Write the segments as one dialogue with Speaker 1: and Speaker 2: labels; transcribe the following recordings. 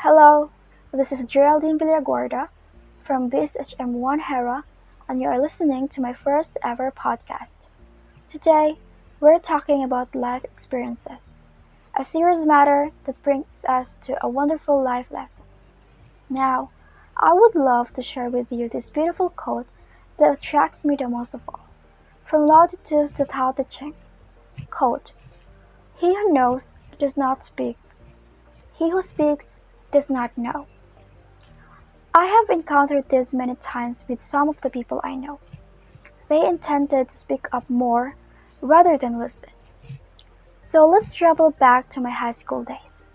Speaker 1: Hello, this is Geraldine Villaguarda from BSHM1-Hera, and you are listening to my first ever podcast. Today, we're talking about life experiences, a serious matter that brings us to a wonderful life lesson. Now, I would love to share with you this beautiful quote that attracts me the most of all, from Lao-Tzu's the Tao Te Ching. Quote, "He who knows does not speak. He who speaks does not know." I have encountered this many times with some of the people I know. They intended to speak up more rather than listen. So let's travel back to my high school days.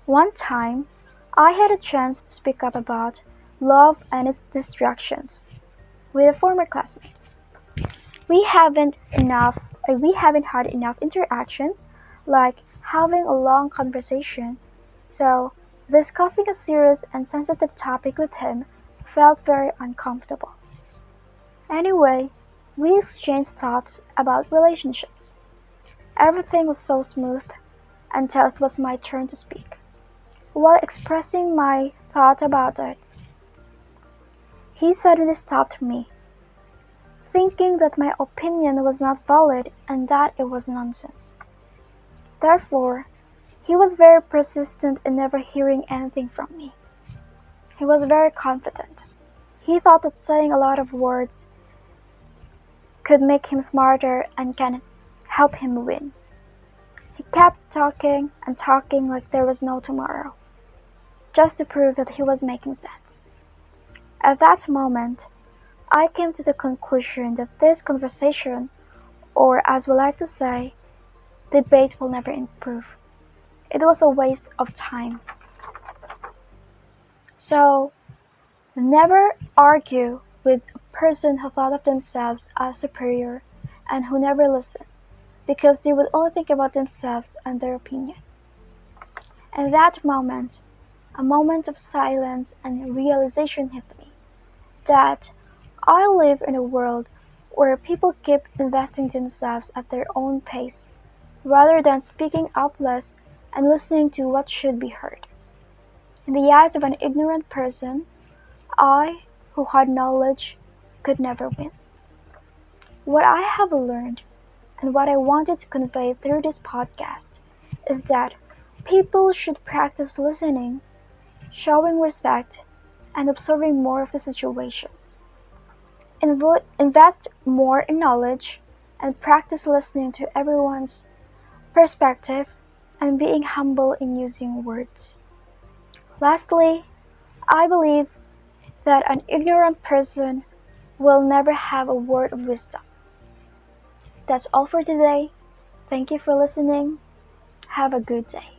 Speaker 1: One time, I had a chance to speak up about love and its distractions with a former classmate. We haven't had enough interactions, like having a long conversation, so discussing a serious and sensitive topic with him felt very uncomfortable. Anyway, we exchanged thoughts about relationships. Everything was so smooth until it was my turn to speak. While expressing my thought about it, he suddenly stopped me, thinking that my opinion was not valid and that it was nonsense. Therefore, he was very persistent in never hearing anything from me. He was very confident. He thought that saying a lot of words could make him smarter and can help him win. He kept talking and talking like there was no tomorrow, just to prove that he was making sense. At that moment, I came to the conclusion that this conversation, or as we like to say, debate will never improve. It was a waste of time. So, never argue with a person who thought of themselves as superior and who never listened, because they would only think about themselves and their opinion. In that moment, a moment of silence and realization hit me that I live in a world where people keep investing themselves at their own pace, rather than speaking up less and listening to what should be heard. In the eyes of an ignorant person, I, who had knowledge, could never win. What I have learned and what I wanted to convey through this podcast is that people should practice listening, showing respect, and observing more of the situation. Invest more in knowledge and practice listening to everyone's perspective and being humble in using words. Lastly, I believe that an ignorant person will never have a word of wisdom. That's all for today. Thank you for listening. Have a good day.